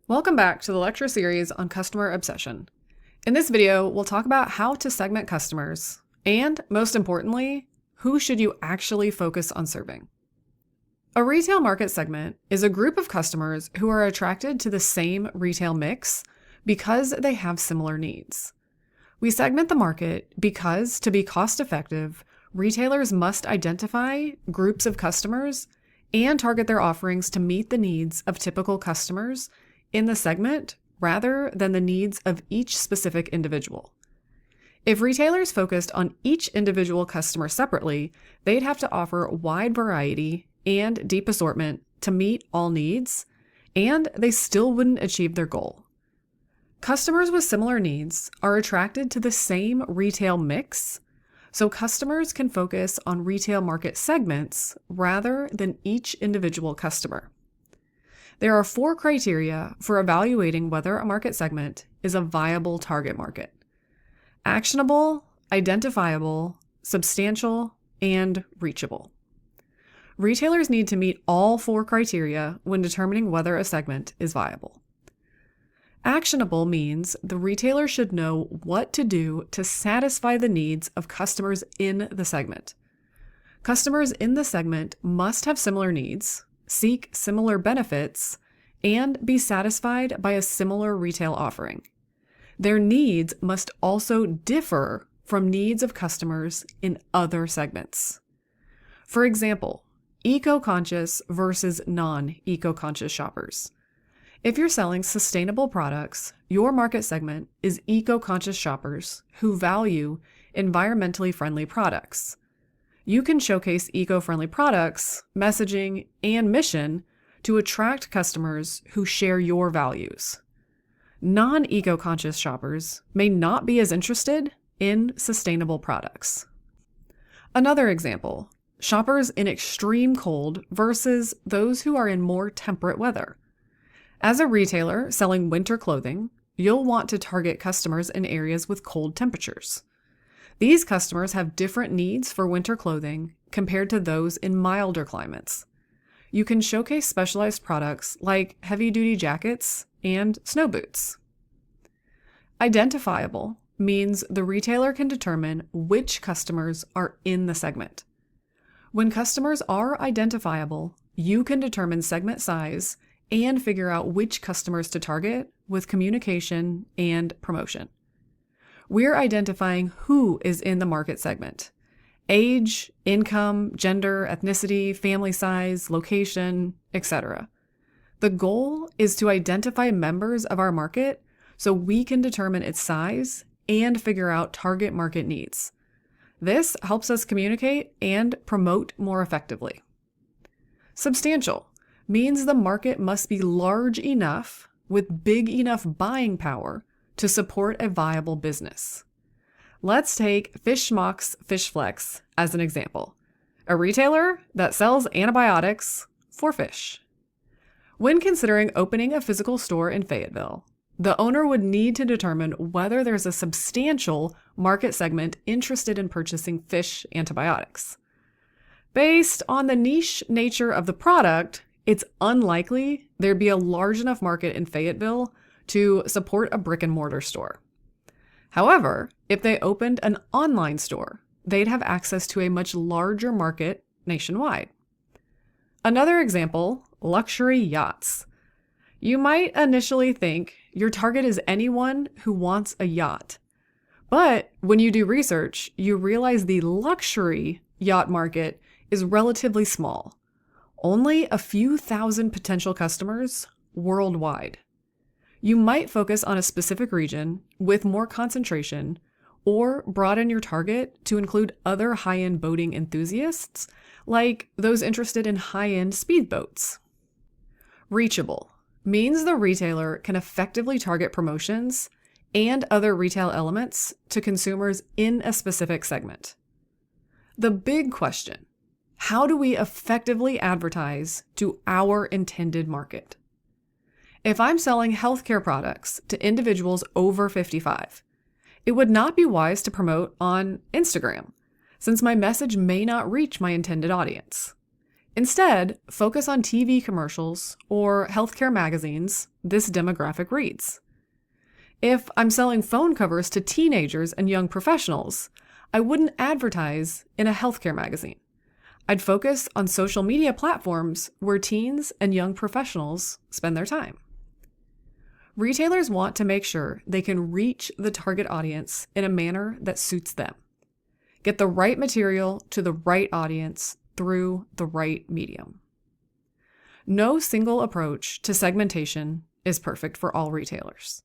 Welcome back to the lecture series on customer obsession. In this video, we'll talk about how to segment customers, and most importantly, who should you actually focus on serving. A retail market segment is a group of customers who are attracted to the same retail mix because they have similar needs. We segment the market because, to be cost-effective, retailers must identify groups of customers and target their offerings to meet the needs of typical customers in the segment rather than the needs of each specific individual. If retailers focused on each individual customer separately, they'd have to offer wide variety and deep assortment to meet all needs, and they still wouldn't achieve their goal. Customers with similar needs are attracted to the same retail mix, so customers can focus on retail market segments rather than each individual customer. There are 4 criteria for evaluating whether a market segment is a viable target market: actionable, identifiable, substantial, and reachable. Retailers need to meet all 4 criteria when determining whether a segment is viable. Actionable means the retailer should know what to do to satisfy the needs of customers in the segment. Customers in the segment must have similar needs, seek similar benefits, and be satisfied by a similar retail offering. Their needs must also differ from needs of customers in other segments. For example, eco-conscious versus non-eco-conscious shoppers. If you're selling sustainable products, your market segment is eco-conscious shoppers who value environmentally friendly products. You can showcase eco-friendly products, messaging, and mission to attract customers who share your values. Non-eco-conscious shoppers may not be as interested in sustainable products. Another example, shoppers in extreme cold versus those who are in more temperate weather. As a retailer selling winter clothing, you'll want to target customers in areas with cold temperatures. These customers have different needs for winter clothing compared to those in milder climates. You can showcase specialized products like heavy-duty jackets and snow boots. Identifiable means the retailer can determine which customers are in the segment. When customers are identifiable, you can determine segment size and figure out which customers to target with communication and promotion. We're identifying who is in the market segment: age, income, gender, ethnicity, family size, location, etc. The goal is to identify members of our market so we can determine its size and figure out target market needs. This helps us communicate and promote more effectively. Substantial means the market must be large enough with big enough buying power to support a viable business. Let's take Fish Schmuck's Fish Flex as an example, a retailer that sells antibiotics for fish. When considering opening a physical store in Fayetteville, the owner would need to determine whether there's a substantial market segment interested in purchasing fish antibiotics. Based on the niche nature of the product, it's unlikely there'd be a large enough market in Fayetteville to support a brick-and-mortar store. However, if they opened an online store, they'd have access to a much larger market nationwide. Another example, luxury yachts. You might initially think your target is anyone who wants a yacht. But when you do research, you realize the luxury yacht market is relatively small. Only a few thousand potential customers worldwide. You might focus on a specific region with more concentration, or broaden your target to include other high-end boating enthusiasts, like those interested in high-end speedboats. Reachable means the retailer can effectively target promotions and other retail elements to consumers in a specific segment. The big question: how do we effectively advertise to our intended market? If I'm selling healthcare products to individuals over 55, it would not be wise to promote on Instagram, since my message may not reach my intended audience. Instead, focus on TV commercials or healthcare magazines this demographic reads. If I'm selling phone covers to teenagers and young professionals, I wouldn't advertise in a healthcare magazine. I'd focus on social media platforms where teens and young professionals spend their time. Retailers want to make sure they can reach the target audience in a manner that suits them. Get the right material to the right audience through the right medium. No single approach to segmentation is perfect for all retailers.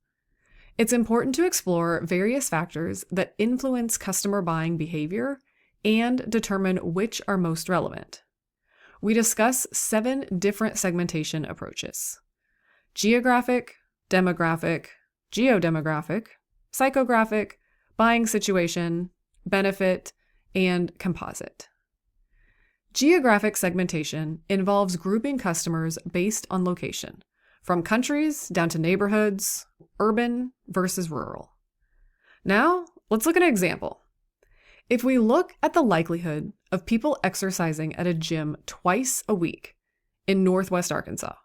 It's important to explore various factors that influence customer buying behavior and determine which are most relevant. We discuss 7 different segmentation approaches: geographic, demographic, geodemographic, psychographic, buying situation, benefit, and composite. Geographic segmentation involves grouping customers based on location, from countries down to neighborhoods, urban versus rural. Now, let's look at an example. If we look at the likelihood of people exercising at a gym twice a week in Northwest Arkansas,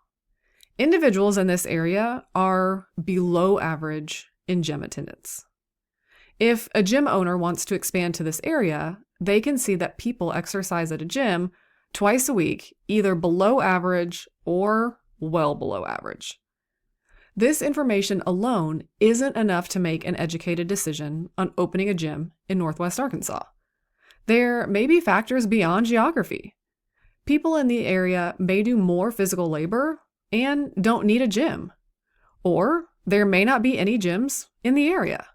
individuals in this area are below average in gym attendance. If a gym owner wants to expand to this area, they can see that people exercise at a gym twice a week, either below average or well below average. This information alone isn't enough to make an educated decision on opening a gym in Northwest Arkansas. There may be factors beyond geography. People in the area may do more physical labor and don't need a gym, or there may not be any gyms in the area.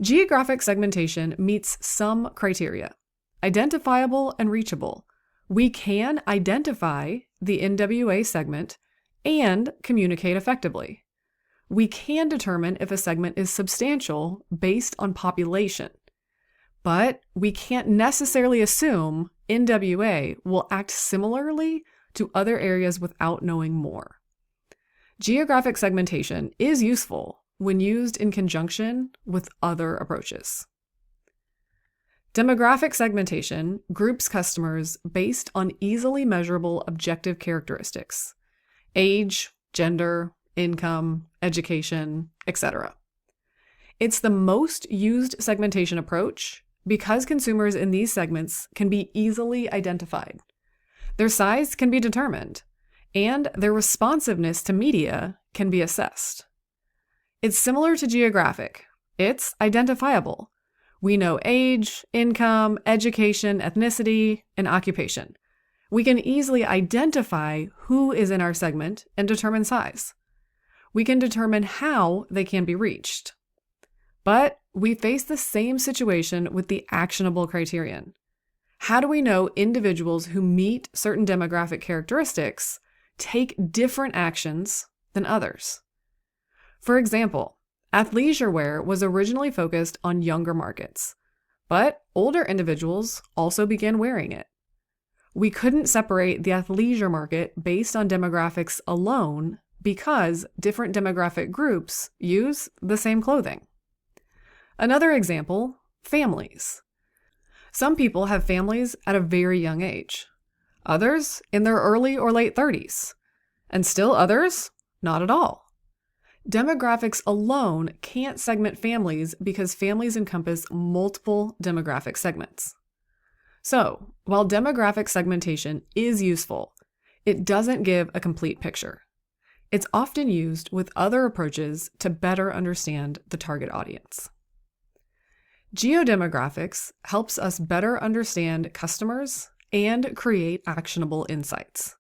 Geographic segmentation meets some criteria: identifiable and reachable. We can identify the NWA segment and communicate effectively. We can determine if a segment is substantial based on population, but we can't necessarily assume NWA will act similarly to other areas without knowing more. Geographic segmentation is useful when used in conjunction with other approaches. Demographic segmentation groups customers based on easily measurable objective characteristics: age, gender, income, education, etc. It's the most used segmentation approach because consumers in these segments can be easily identified. Their size can be determined, and their responsiveness to media can be assessed. It's similar to geographic. It's identifiable. We know age, income, education, ethnicity, and occupation. We can easily identify who is in our segment and determine size. We can determine how they can be reached. But we face the same situation with the actionable criterion. How do we know individuals who meet certain demographic characteristics take different actions than others? For example, athleisure wear was originally focused on younger markets, but older individuals also began wearing it. We couldn't separate the athleisure market based on demographics alone because different demographic groups use the same clothing. Another example, families. Some people have families at a very young age, others in their early or late 30s, and still others not at all. Demographics alone can't segment families because families encompass multiple demographic segments. So, while demographic segmentation is useful, it doesn't give a complete picture. It's often used with other approaches to better understand the target audience. Geodemographics helps us better understand customers and create actionable insights.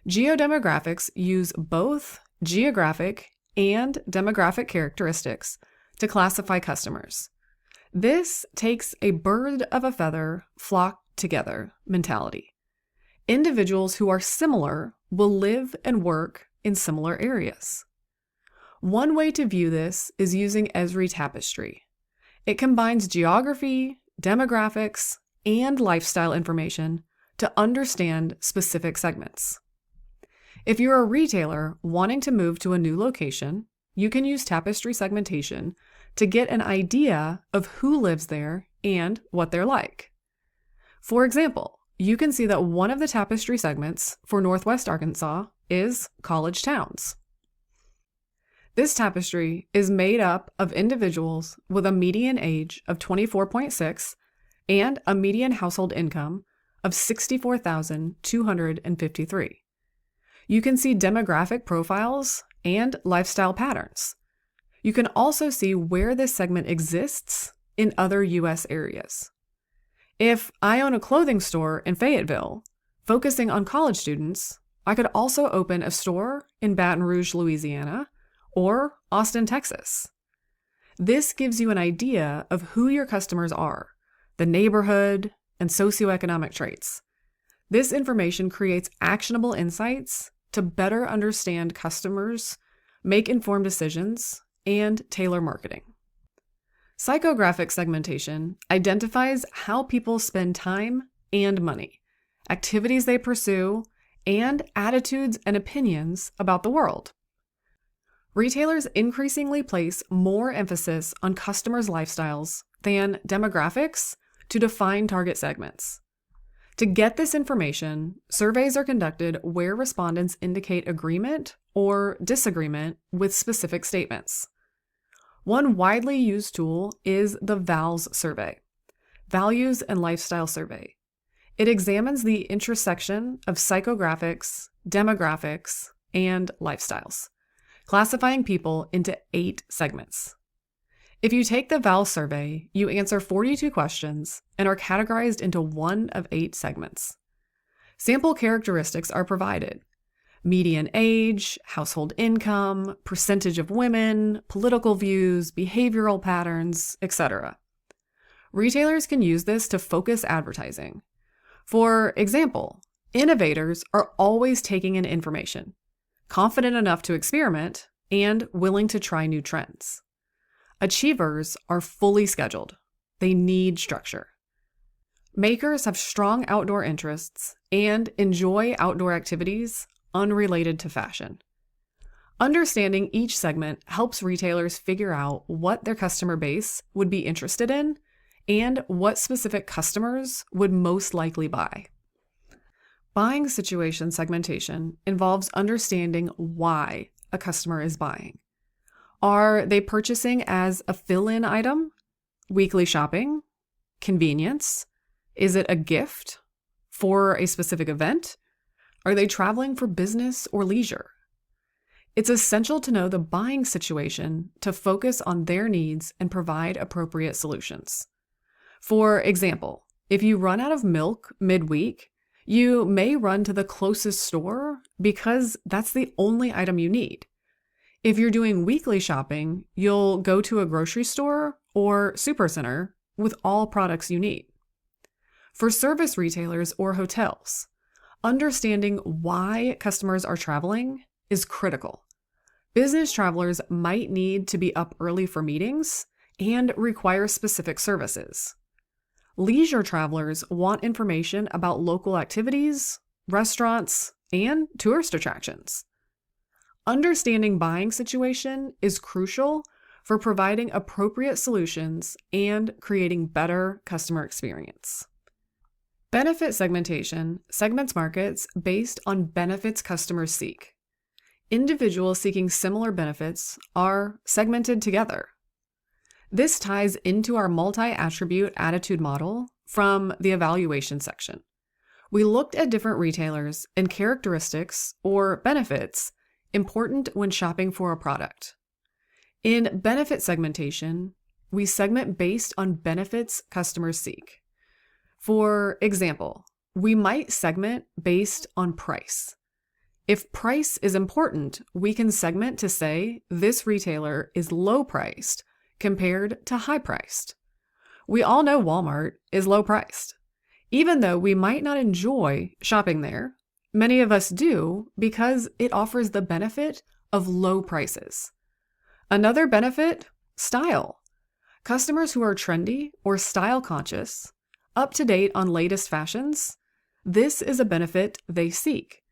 Geodemographics use both geographic and demographic characteristics to classify customers. This takes a bird of a feather, flock together mentality. Individuals who are similar will live and work in similar areas. One way to view this is using Esri Tapestry. It combines geography, demographics, and lifestyle information to understand specific segments. If you're a retailer wanting to move to a new location, you can use Tapestry segmentation to get an idea of who lives there and what they're like. For example, you can see that one of the tapestry segments for Northwest Arkansas is college towns. This tapestry is made up of individuals with a median age of 24.6 and a median household income of $64,253. You can see demographic profiles and lifestyle patterns. You can also see where this segment exists in other U.S. areas. If I own a clothing store in Fayetteville, focusing on college students, I could also open a store in Baton Rouge, Louisiana, or Austin, Texas. This gives you an idea of who your customers are, the neighborhood, and socioeconomic traits. This information creates actionable insights to better understand customers, make informed decisions, and tailor marketing. Psychographic segmentation identifies how people spend time and money, activities they pursue, and attitudes and opinions about the world. Retailers increasingly place more emphasis on customers' lifestyles than demographics to define target segments. To get this information, surveys are conducted where respondents indicate agreement or disagreement with specific statements. One widely used tool is the VALS survey, Values and Lifestyle Survey. It examines the intersection of psychographics, demographics, and lifestyles, classifying people into 8 segments. If you take the VALS survey, you answer 42 questions and are categorized into one of 8 segments. Sample characteristics are provided: median age, household income, percentage of women, political views, behavioral patterns, etc. Retailers can use this to focus advertising. For example, innovators are always taking in information, confident enough to experiment, and willing to try new trends. Achievers are fully scheduled. They need structure. Makers have strong outdoor interests and enjoy outdoor activities unrelated to fashion. Understanding each segment helps retailers figure out what their customer base would be interested in and what specific customers would most likely buy. Buying situation segmentation involves understanding why a customer is buying. Are they purchasing as a fill-in item, weekly shopping, convenience? Is it a gift for a specific event? Are they traveling for business or leisure? It's essential to know the buying situation to focus on their needs and provide appropriate solutions. For example, if you run out of milk midweek, you may run to the closest store because that's the only item you need. If you're doing weekly shopping, you'll go to a grocery store or supercenter with all products you need. For service retailers or hotels, understanding why customers are traveling is critical. Business travelers might need to be up early for meetings and require specific services. Leisure travelers want information about local activities, restaurants, and tourist attractions. Understanding buying situation is crucial for providing appropriate solutions and creating better customer experience. Benefit segmentation segments markets based on benefits customers seek. Individuals seeking similar benefits are segmented together. This ties into our multi-attribute attitude model from the evaluation section. We looked at different retailers and characteristics or benefits important when shopping for a product. In benefit segmentation, we segment based on benefits customers seek. For example, we might segment based on price. If price is important, we can segment to say this retailer is low priced compared to high priced. We all know Walmart is low priced. Even though we might not enjoy shopping there, many of us do because it offers the benefit of low prices. Another benefit, style. Customers who are trendy or style conscious, up to date on latest fashions, this is a benefit they seek.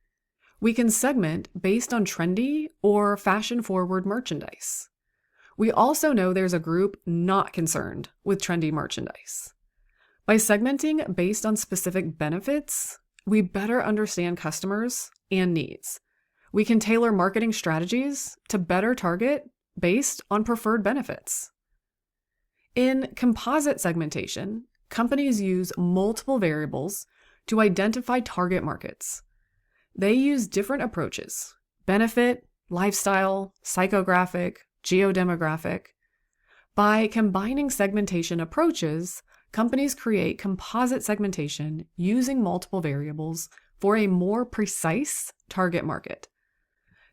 We can segment based on trendy or fashion-forward merchandise. We also know there's a group not concerned with trendy merchandise. By segmenting based on specific benefits, we better understand customers and needs. We can tailor marketing strategies to better target based on preferred benefits. In composite segmentation, companies use multiple variables to identify target markets. They use different approaches: benefit, lifestyle, psychographic, geodemographic. By combining segmentation approaches, companies create composite segmentation using multiple variables for a more precise target market.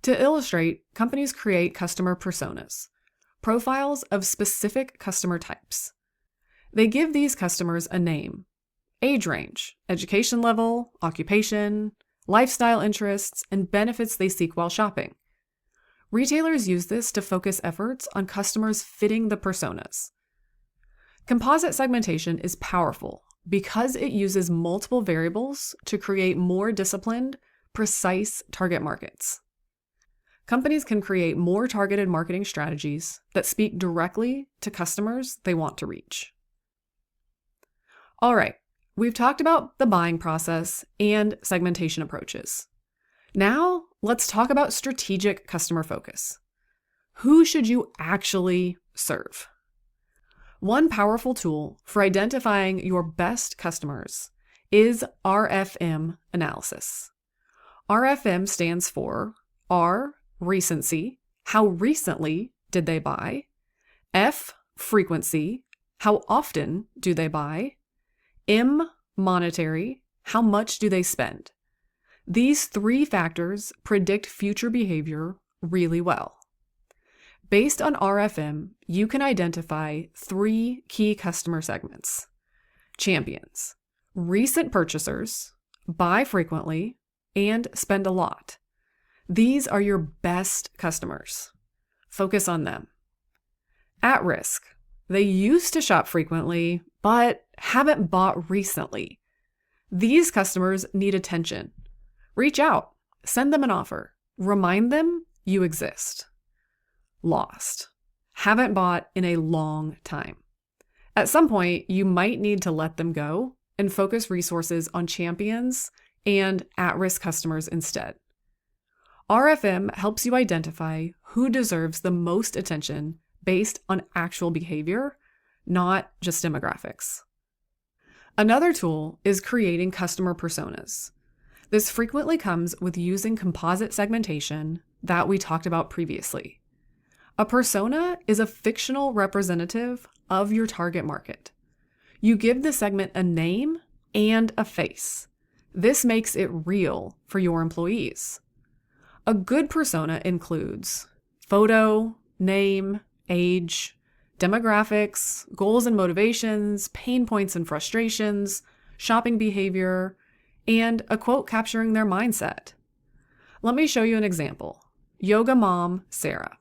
To illustrate, companies create customer personas, profiles of specific customer types. They give these customers a name, age range, education level, occupation, lifestyle interests, and benefits they seek while shopping. Retailers use this to focus efforts on customers fitting the personas. Composite segmentation is powerful because it uses multiple variables to create more disciplined, precise target markets. Companies can create more targeted marketing strategies that speak directly to customers they want to reach. All right, we've talked about the buying process and segmentation approaches. Now, let's talk about strategic customer focus. Who should you actually serve? One powerful tool for identifying your best customers is RFM Analysis. RFM stands for R, Recency, how recently did they buy? F, Frequency, how often do they buy? M, Monetary, how much do they spend? These three factors predict future behavior really well. Based on RFM, you can identify three key customer segments: champions, recent purchasers, buy frequently, and spend a lot. These are your best customers. Focus on them. At risk, they used to shop frequently, but haven't bought recently. These customers need attention. Reach out, send them an offer, remind them you exist. Lost. Haven't bought in a long time. At some point, you might need to let them go and focus resources on champions and at-risk customers instead. RFM helps you identify who deserves the most attention based on actual behavior, not just demographics. Another tool is creating customer personas. This frequently comes with using composite segmentation that we talked about previously. A persona is a fictional representative of your target market. You give the segment a name and a face. This makes it real for your employees. A good persona includes photo, name, age, demographics, goals and motivations, pain points and frustrations, shopping behavior, and a quote capturing their mindset. Let me show you an example. Yoga mom, Sarah.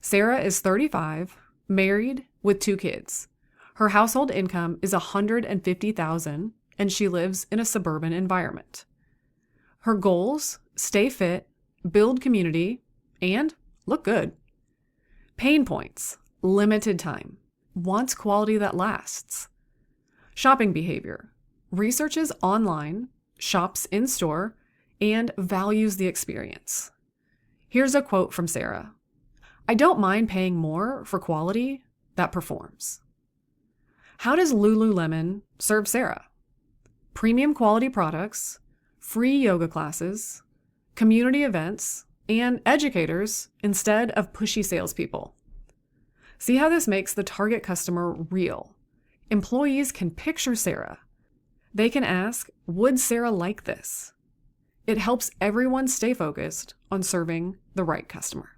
Sarah is 35, married with 2 kids. Her household income is $150,000, and she lives in a suburban environment. Her goals: stay fit, build community, and look good. Pain points: limited time, wants quality that lasts. Shopping behavior: researches online, shops in store, and values the experience. Here's a quote from Sarah. "I don't mind paying more for quality that performs." How does Lululemon serve Sarah? Premium quality products, free yoga classes, community events, and educators instead of pushy salespeople. See how this makes the target customer real. Employees can picture Sarah. They can ask, would Sarah like this? It helps everyone stay focused on serving the right customer.